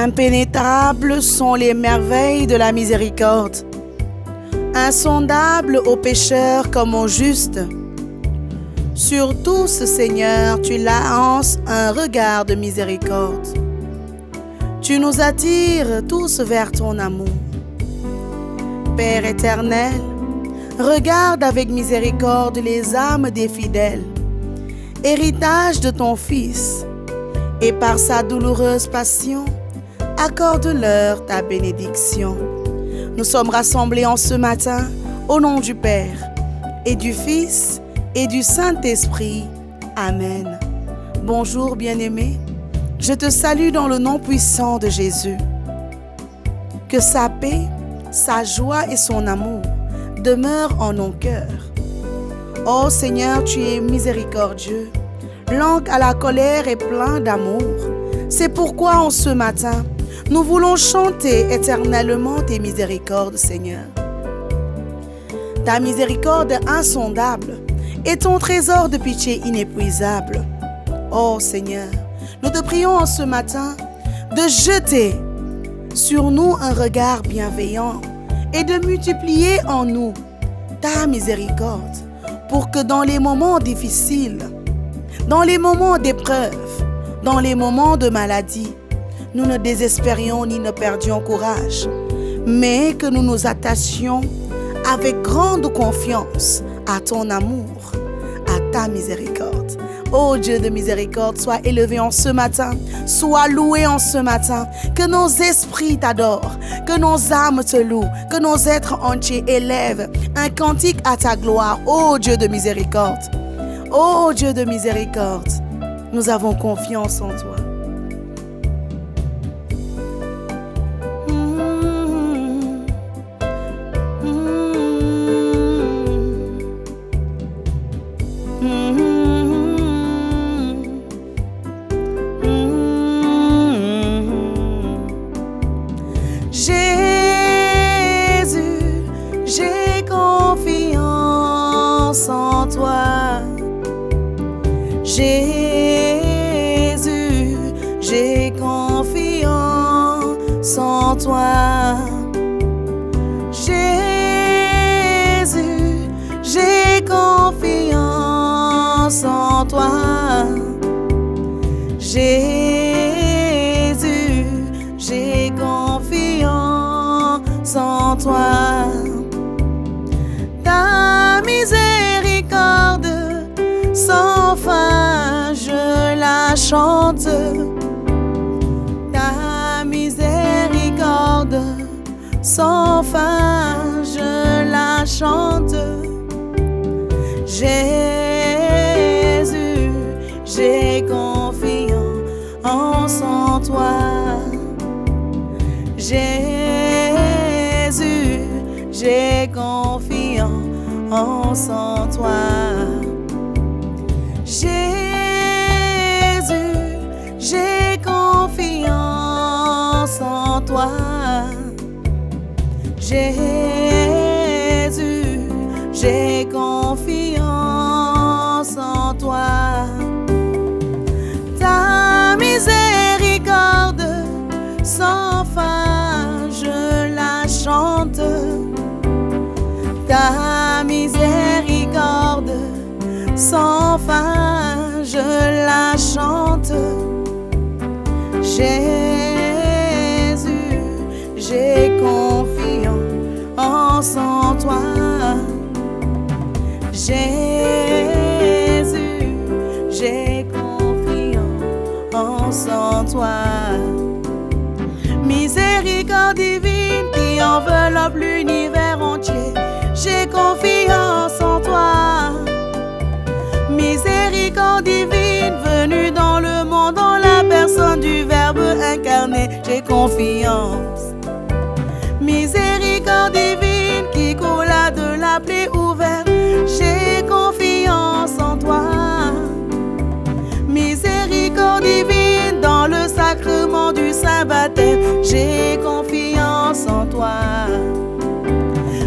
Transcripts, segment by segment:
Impénétrables sont les merveilles de la miséricorde, insondables aux pécheurs comme aux justes. Sur tous, Seigneur, tu lances un regard de miséricorde. Tu nous attires tous vers ton amour. Père éternel, regarde avec miséricorde les âmes des fidèles, héritage de ton Fils, et par sa douloureuse passion, accorde-leur ta bénédiction. Nous sommes rassemblés en ce matin au nom du Père et du Fils et du Saint-Esprit. Amen. Bonjour bien-aimé, je te salue dans le nom puissant de Jésus. Que sa paix, sa joie et son amour demeurent en nos cœurs. Ô Seigneur, tu es miséricordieux, lent à la colère et plein d'amour. C'est pourquoi en ce matin, nous voulons chanter éternellement tes miséricordes, Seigneur. Ta miséricorde insondable et ton trésor de pitié inépuisable. Ô Seigneur, nous te prions en ce matin de jeter sur nous un regard bienveillant et de multiplier en nous ta miséricorde pour que dans les moments difficiles, dans les moments d'épreuve, dans les moments de maladie, nous ne désespérions ni ne perdions courage, mais que nous nous attachions avec grande confiance à ton amour, à ta miséricorde. Ô Dieu de miséricorde, sois élevé en ce matin, sois loué en ce matin, que nos esprits t'adorent, que nos âmes te louent, que nos êtres entiers élèvent un cantique à ta gloire, ô Dieu de miséricorde. Ô Dieu de miséricorde, nous avons confiance en toi. Jésus, j'ai confiance en toi. Jésus, j'ai confiance en toi. Jésus, j'ai confiance en toi. Jésus, j'ai confiance en toi. Ta miséricorde sans fin, je la chante. Ta miséricorde sans fin, je la chante. Jésus, j'ai confiance en toi. Jésus, j'ai confiance en toi. Jésus, j'ai confiance en toi. Jésus, j'ai confiance en toi. Ta miséricorde sans fin, je la chante. Ta miséricorde sans fin, je la chante. Jésus, j'ai confiance en toi. Jésus, j'ai confiance en toi. Miséricorde divine qui enveloppe l'univers entier, j'ai confiance en toi. Miséricorde divine venue dans le monde en la personne du Verbe incarné, j'ai confiance. Miséricorde divine qui coule de la plaie ouverte, j'ai confiance en toi. Miséricorde divine dans le sacrement du Saint Baptême, j'ai confiance en toi.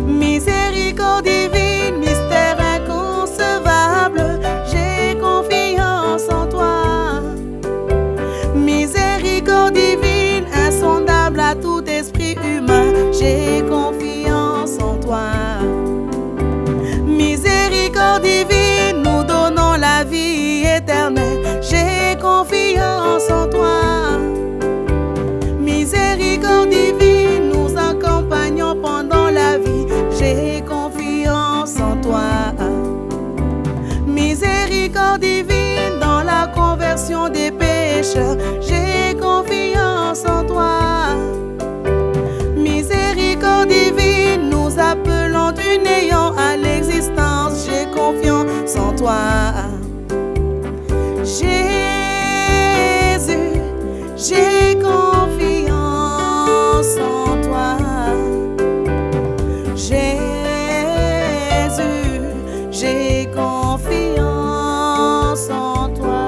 Miséricorde divine, mystère inconcevable, j'ai confiance en toi. Miséricorde divine, insondable, éternel, j'ai confiance en toi. Miséricorde divine, nous accompagnons pendant la vie, j'ai confiance en toi. Miséricorde divine, dans la conversion des pécheurs, j'ai confiance en toi. Miséricorde divine, nous appelons du néant à l'existence, j'ai confiance en toi. Jésus, j'ai confiance en toi. Jésus, j'ai confiance en toi.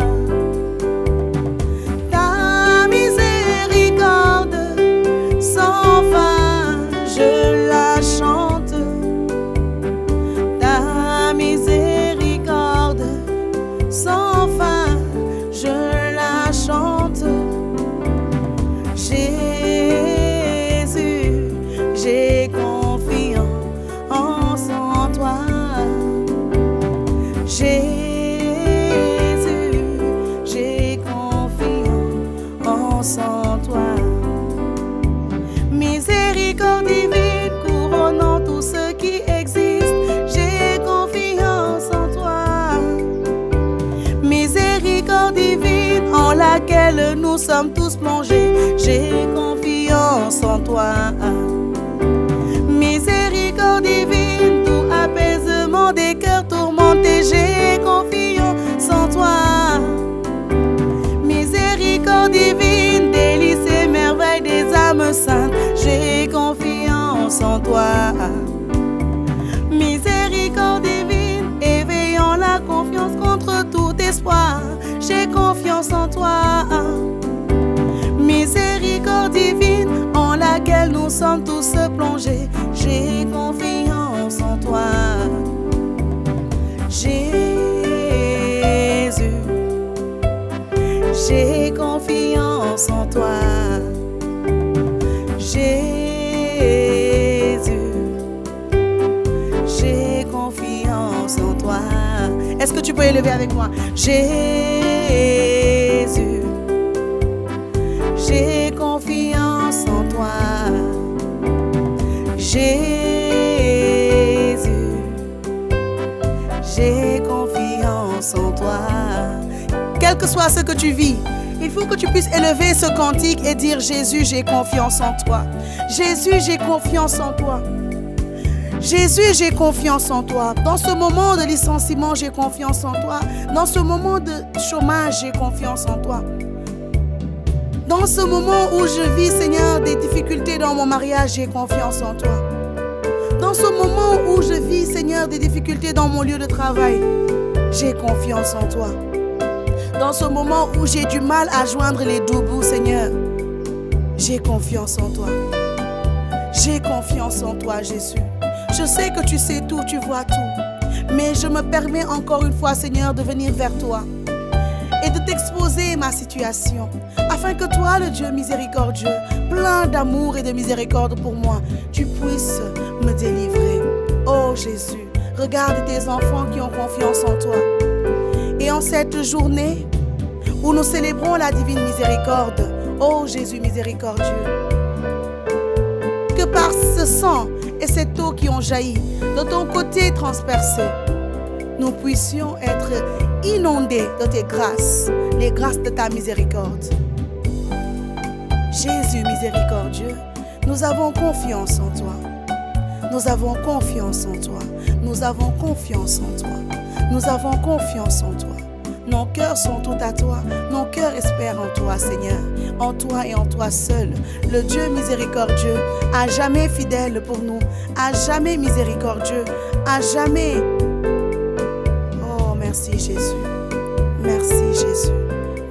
Ta miséricorde sans fin, je la chante. Ta miséricorde sans fin, je la chante. Jésus, j'ai confiance en toi. Jésus, j'ai confiance en toi. Miséricorde divine, couronnant tout ce qui existe, j'ai confiance en toi. Miséricorde divine, en laquelle nous sommes tous plongés, j'ai confiance en toi. Miséricorde divine, tout apaisement des cœurs tourmentés, j'ai confiance en toi. Miséricorde divine, délices et merveilles des âmes saintes, j'ai confiance en toi. Miséricorde divine, éveillant la confiance contre tout espoir, j'ai confiance en toi. Miséricorde divine, en laquelle nous sommes tous plongés, j'ai confiance en toi. Jésus, j'ai confiance en toi. Jésus, j'ai confiance en toi. Est-ce que tu peux élever avec moi? Jésus, j'ai confiance en toi. Jésus, j'ai confiance en toi. Quel que soit ce que tu vis, il faut que tu puisses élever ce cantique et dire: Jésus, j'ai confiance en toi. Jésus, j'ai confiance en toi. Jésus, j'ai confiance en toi. Dans ce moment de licenciement, j'ai confiance en toi. Dans ce moment de chômage, j'ai confiance en toi. Dans ce moment où je vis, Seigneur, des difficultés dans mon mariage, j'ai confiance en toi. Dans ce moment où je vis, Seigneur, des difficultés dans mon lieu de travail, j'ai confiance en toi. Dans ce moment où j'ai du mal à joindre les deux bouts, Seigneur, j'ai confiance en toi. J'ai confiance en toi, Jésus. Je sais que tu sais tout, tu vois tout. Mais je me permets encore une fois, Seigneur, de venir vers toi et de t'exposer ma situation, afin que toi, le Dieu miséricordieux, plein d'amour et de miséricorde pour moi, tu puisses me délivrer. Oh Jésus, regarde tes enfants qui ont confiance en toi. Et en cette journée où nous célébrons la divine miséricorde, oh Jésus miséricordieux, que par ce sang et cette eau qui ont jailli de ton côté transpercé, nous puissions être inondés de tes grâces, les grâces de ta miséricorde. Jésus miséricordieux, nous avons confiance en toi. Nous avons confiance en toi. Nous avons confiance en toi. Nous avons confiance en toi. Nos cœurs sont tout à toi. Nos cœurs espèrent en toi, Seigneur. En toi et en toi seul. Le Dieu miséricordieux, à jamais fidèle pour nous. À jamais miséricordieux. À jamais. Oh, merci Jésus. Merci Jésus.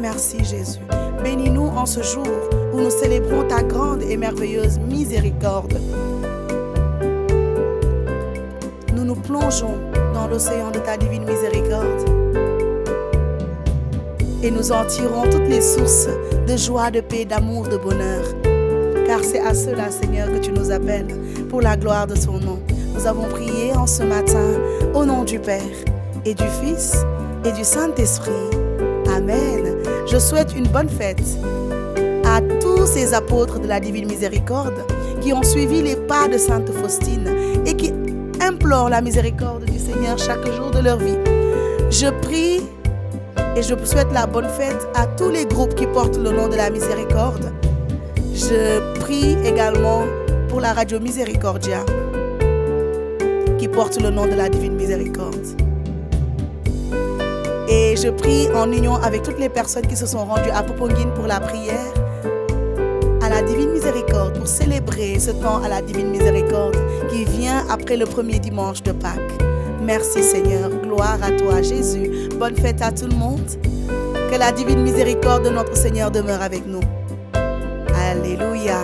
Merci Jésus. Bénis-nous en ce jour où nous célébrons ta grande et merveilleuse miséricorde. Nous nous plongeons dans l'océan de ta divine miséricorde et nous en tirons toutes les sources de joie, de paix, d'amour, de bonheur. Car c'est à cela, Seigneur, que tu nous appelles pour la gloire de ton nom. Nous avons prié en ce matin au nom du Père et du Fils et du Saint-Esprit. Je souhaite une bonne fête à tous ces apôtres de la Divine Miséricorde qui ont suivi les pas de Sainte Faustine et qui implorent la miséricorde du Seigneur chaque jour de leur vie. Je prie et je souhaite la bonne fête à tous les groupes qui portent le nom de la miséricorde. Je prie également pour la radio Miséricordia qui porte le nom de la Divine Miséricorde. Et je prie en union avec toutes les personnes qui se sont rendues à Poponguine pour la prière à la Divine Miséricorde, pour célébrer ce temps à la Divine Miséricorde qui vient après le premier dimanche de Pâques. Merci Seigneur, gloire à toi Jésus. Bonne fête à tout le monde. Que la Divine Miséricorde de notre Seigneur demeure avec nous. Alléluia.